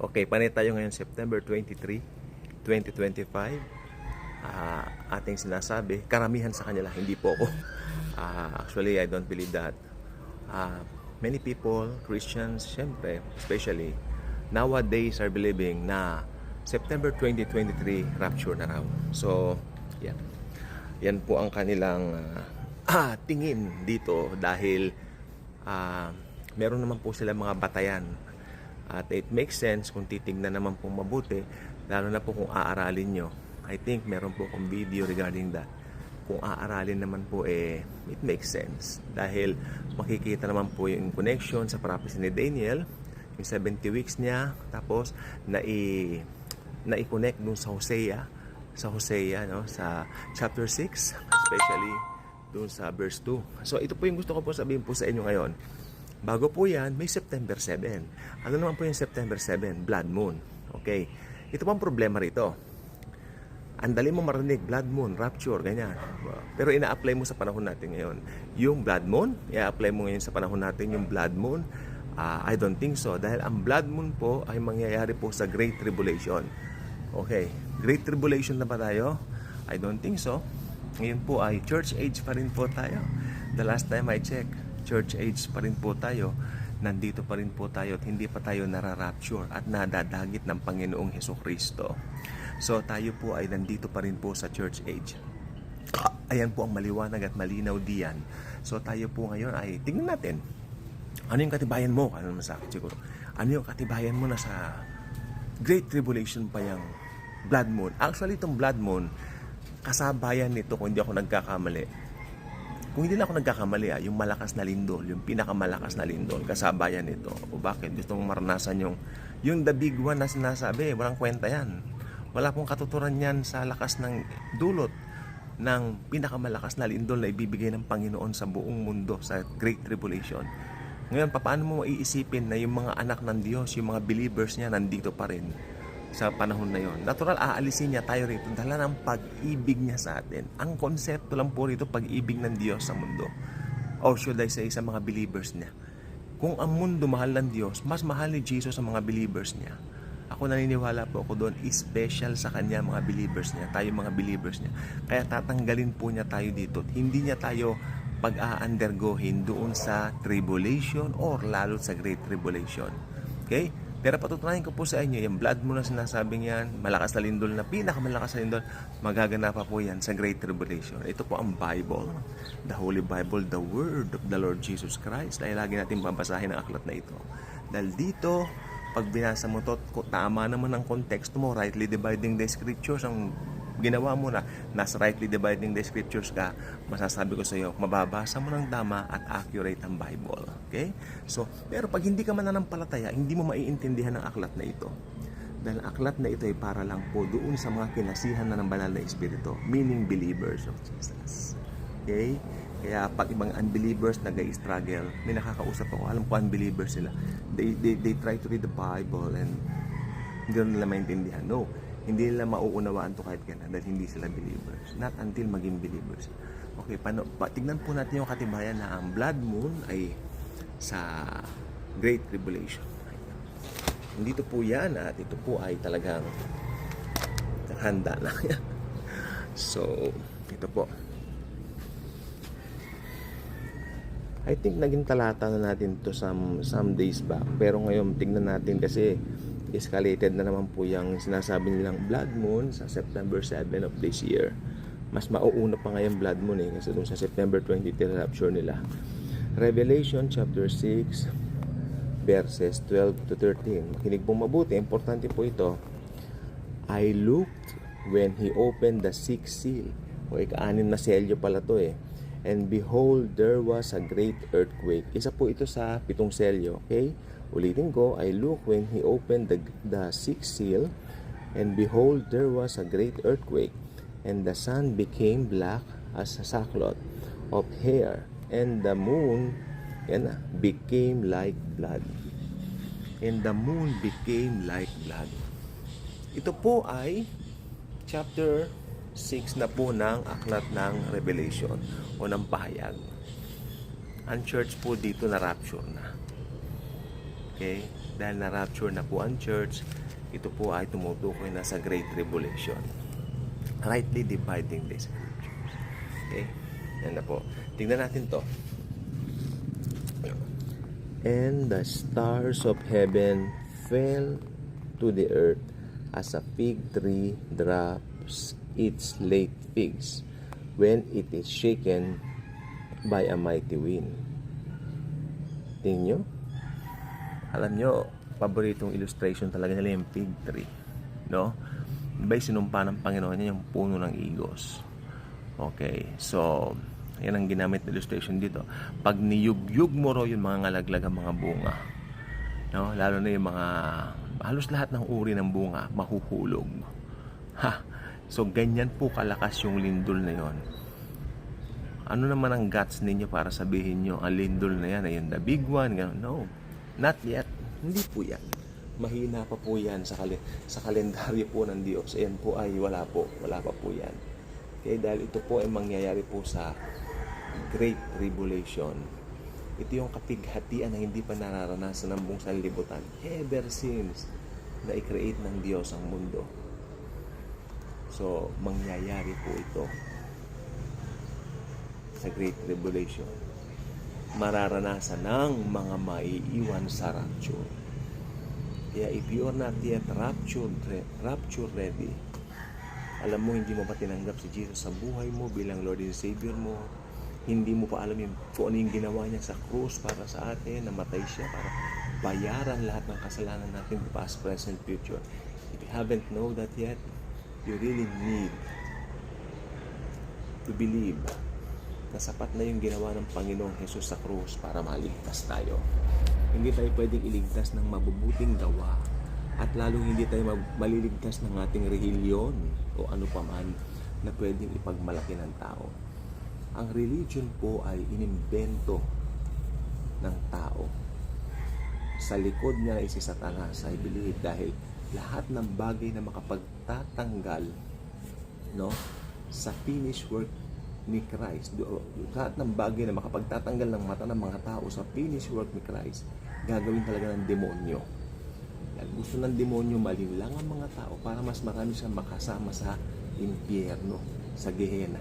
Okay, panay tayo ngayon September 23, 2025. Ating sinasabi, karamihan sa kanila, hindi po ako. Actually, I don't believe that. Many people, Christians, syempre, especially, nowadays are believing na September 2023, rapture na raw. So, yan. Yan po ang kanilang tingin dito dahil meron naman po sila mga batayan. At it makes sense kung titignan naman pong mabuti, lalo na po kung aaralin nyo. I think meron po akong video regarding that. Kung aaralin naman po, it makes sense. Dahil makikita naman po yung connection sa prophecy ni Daniel, yung 70 weeks niya, tapos na-connect dun sa Hosea, no? Sa chapter 6, especially dun sa verse 2. So ito po yung gusto ko po sabihin po sa inyo ngayon. Bago po yan, may September 7. Ano naman po yung September 7? Blood Moon. Okay. Ito po ang problema rito. Ang dali mo marinig, blood moon, rapture, ganyan. Pero ina-apply mo sa panahon natin ngayon. Yung blood moon, i-apply mo ngayon sa panahon natin yung blood moon. I don't think so. Dahil ang blood moon po ay mangyayari po sa Great Tribulation. Okay. Great Tribulation na ba tayo? I don't think so. Ngayon po ay church age pa rin po tayo. The last time I checked, church age pa rin po tayo. Nandito pa rin po tayo at hindi pa tayo nararapture at nadadagit ng Panginoong Hesukristo. So tayo po ay nandito pa rin po sa church age. Ayan po ang maliwanag at malinaw diyan. So tayo po ngayon ay tingnan natin. Ano yung katibayan mo? Ano naman sa akin siguro? Ano yung katibayan mo na sa Great Tribulation pa yung blood moon? Actually itong blood moon, kasabayan nito kung hindi ako nagkakamali. Kung hindi na ako nagkakamali, yung malakas na lindol, yung pinakamalakas na lindol, kasabayan nito. O bakit? Gusto mong maranasan yung the big one na sinasabi, walang kwenta yan. Wala pong katuturan yan sa lakas ng dulot ng pinakamalakas na lindol na ibibigay ng Panginoon sa buong mundo sa Great Tribulation. Ngayon, paano mo maiisipin na yung mga anak ng Diyos, yung mga believers niya, nandito pa rin sa panahon na yon? Natural, aalisin niya tayo rito dala ng pag-ibig niya sa atin. Ang konsepto lang po rito, pag-ibig ng Diyos sa mundo. Or should I say, sa mga believers niya. Kung ang mundo mahal ng Diyos, mas mahal ni Jesus ang mga believers niya. Ako naniniwala po ako doon, special sa kanya mga believers niya, tayo mga believers niya. Kaya tatanggalin po niya tayo dito. Hindi niya tayo pag-a-undergohin doon sa tribulation or lalo sa Great Tribulation. Okay? Pero patutunayan ko po sa inyo, yung blood mo na sinasabing yan, malakas na lindol na pinakamalakas na lindol, magaganap pa po yan sa Great Tribulation. Ito po ang Bible, the Holy Bible, the Word of the Lord Jesus Christ. Dahil lagi natin babasahin ang aklat na ito. Dahil dito, pag binasa mo to, tama naman ang konteksto mo, rightly dividing the scriptures, ang ginawa mo na, nasa rightly dividing the scriptures ka, masasabi ko sa iyo, mababasa mo ng tama at accurate ang Bible. Okay? So, pero pag hindi ka mananampalataya, hindi mo maiintindihan ang aklat na ito. Dahil ang aklat na ito ay para lang po doon sa mga kinasihan na ng banal na espiritu, meaning believers of Jesus. Okay? Kaya pag ibang unbelievers nag-i-struggle, may nakakausap ako, alam ko unbelievers sila. They try to read the Bible and hindi nila maintindihan. No, hindi nila mauunawaan to kahit kailan dahil hindi sila believers. Not until maging believers. Okay, tignan po natin yung katibayan na ang blood moon ay sa Great Tribulation. Dito po yan at ito po ay talagang handa na. So, ito po. I think naging talata na natin to some days back. Pero ngayon, tingnan natin kasi escalated na naman po yung sinasabi nilang blood moon sa September 7 of this year. Mas mauuna pa ngayon blood moon kasi doon sa September 23 rapture nila. Revelation chapter 6 verses 12 to 13. Makinig pong mabuti. Importante po ito. I looked when he opened the sixth seal. O ika-anim na selyo pala to eh. And behold, there was a great earthquake. Isa po ito sa 7 selyo. Okay? Ulitin ko, I look when he opened the sixth seal, and behold, there was a great earthquake, and the sun became black as a sackcloth of hair, and the moon became like blood. And the moon became like blood. Ito po ay chapter 6 na po ng aklat ng Revelation o ng pahayag. Ang church po dito na rapture na. Okay? Dahil na-rapture na po ang church, ito po ay tumutukoy na sa Great Tribulation. Rightly dividing the scriptures. Okay? Yan na po. Tingnan natin to. And the stars of heaven fell to the earth as a fig tree drops its late figs when it is shaken by a mighty wind. Tingnan nyo? Alam nyo, paboritong illustration talaga nila yung fig tree. No? Diba yung sinumpa ng Panginoon niya yung puno ng igos? Okay, so yan ang ginamit na illustration dito. Pag niyugyug mo ro yung mga ngalaglag ang mga bunga, no? Lalo na yung mga halos lahat ng uri ng bunga mahuhulog. So ganyan po kalakas yung lindol na yon. Ano naman ang guts ninyo para sabihin nyo ang lindol na yan ay yung the big one? No, not yet. Hindi po yan. Mahina pa po yan sa kalendaryo po ng Diyos. Ayan po ay wala pa po yan. Okay, dahil ito po ay mangyayari po sa Great Tribulation. Ito yung kapighatian na hindi pa nararanasan ng buong sanlibutan ever since na i-create ng Diyos ang mundo. So, mangyayari po ito sa Great Tribulation. Mararanasan ng mga maiiwan sa rapture. Kaya if you are not yet rapture ready, alam mo, hindi mo pa tinanggap si Jesus sa buhay mo bilang Lord and Savior mo, hindi mo pa alam kung ano yung ginawa niya sa krus para sa atin, namatay siya para bayaran lahat ng kasalanan natin, past, present, future. If you haven't know that yet, you really need to believe na sapat na yung ginawa ng Panginoong Jesus sa krus para maligtas tayo. Hindi tayo pwedeng iligtas ng mabubuting gawa at lalong hindi tayo maliligtas ng ating relihiyon o ano paman na pwedeng ipagmalaki ng tao. Ang religion po ay inimbento ng tao. Sa likod niya ay si Satanas, I believe, dahil lahat ng bagay na makapagtatanggal, no, sa finished work ni Christ, lahat ng bagay na makapagtatanggal ng mata ng mga tao sa finished work ni Christ, gagawin talaga ng demonyo. Gusto ng demonyo malinlang ang mga tao para mas marami siyang makasama sa impyerno, sa Gehenna.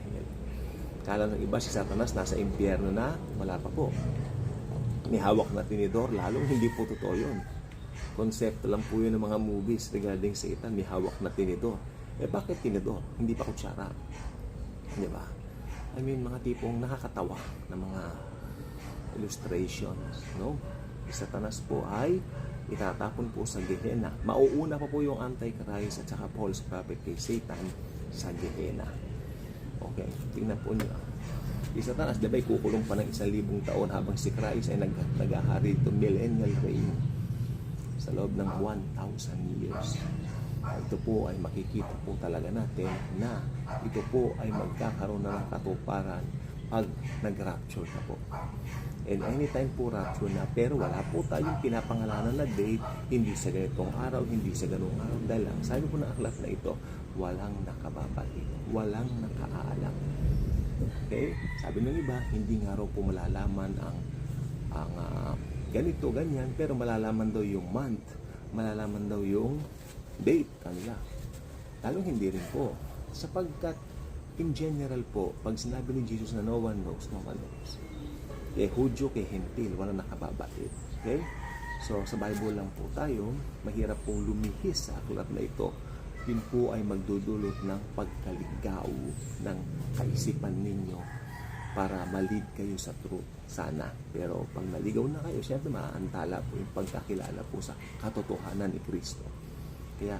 Kala ng iba si Satanas nasa impyerno na, wala pa po. May hawak na tinidor, lalong hindi po totoo yun. Konsepto lang po yun ng mga movies regarding Satan, may hawak na tinidor. Bakit tinidor? Hindi pa kutsara. Di ba? I mean, mga tipong nakakatawa na mga illustrations, no? Si Satanas po ay itatapon po sa Gehenna. Mauuna pa po yung Antichrist at saka false prophet kay Satan sa Gehenna. Okay, tingnan po nyo. Si Satanas, diba, kukulong pa ng 1,000 taon habang si Christ ay nag-ahari ito millennial reign sa loob ng 1,000 years. Ito po ay makikita po talaga natin na ito po ay magkakaroon na ng katuparan pag nag-rapture na po. And anytime po rapture na, pero wala po tayong pinapangalanan na date, hindi sa ganitong araw, hindi sa ganung araw, dahil lang sabi po ng aklat na ito, walang nakababalik, walang nakaalam. Okay? Sabi ng iba, hindi nga raw po malalaman ang ganito, ganyan, pero malalaman daw yung month, malalaman daw yung date kanila. Lalong hindi rin po. Sapagkat, in general po, pag sinabi ni Jesus na no one knows, no one knows. Kay Hudyo, kay Hentil, walang nakababait. Okay? So, sa Bible lang po tayo, mahirap pong lumihis sa aklat na ito. Yun po ay magdudulot ng pagkaligaw ng kaisipan ninyo para ma-lead kayo sa truth. Sana. Pero pag naligaw na kayo, syempre maaantala po yung pagkakilala po sa katotohanan ni Kristo. Kaya,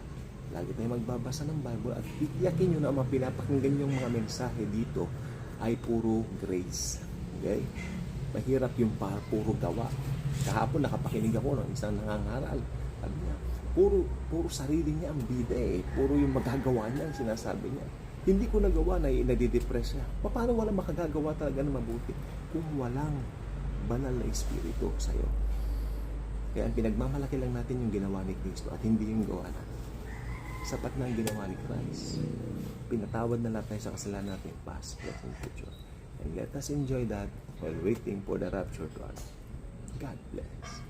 lagi tayo magbabasa ng Bible at tiyakin nyo na ang pinapakinggan yung mga mensahe dito ay puro grace. Okay? Mahirap yung puro gawa. Kahapon nakapakinig ako ng isang nangangaral. Sabi niya, puro sarili niya ang bida eh. Puro yung magagawa niya ang sinasabi niya. Hindi ko nagawa na nadidepress siya. Paano walang makagagawa talaga na mabuti kung walang banal na espiritu sa'yo? Kaya ang pinagmamalaki lang natin yung ginawa ni Kristo at hindi yung gawa natin. Sapat na ang ginawa ni Christ. Pinatawad na lahat tayo sa kasalanan natin, past, present, future. And let us enjoy that while waiting for the rapture to us. God bless.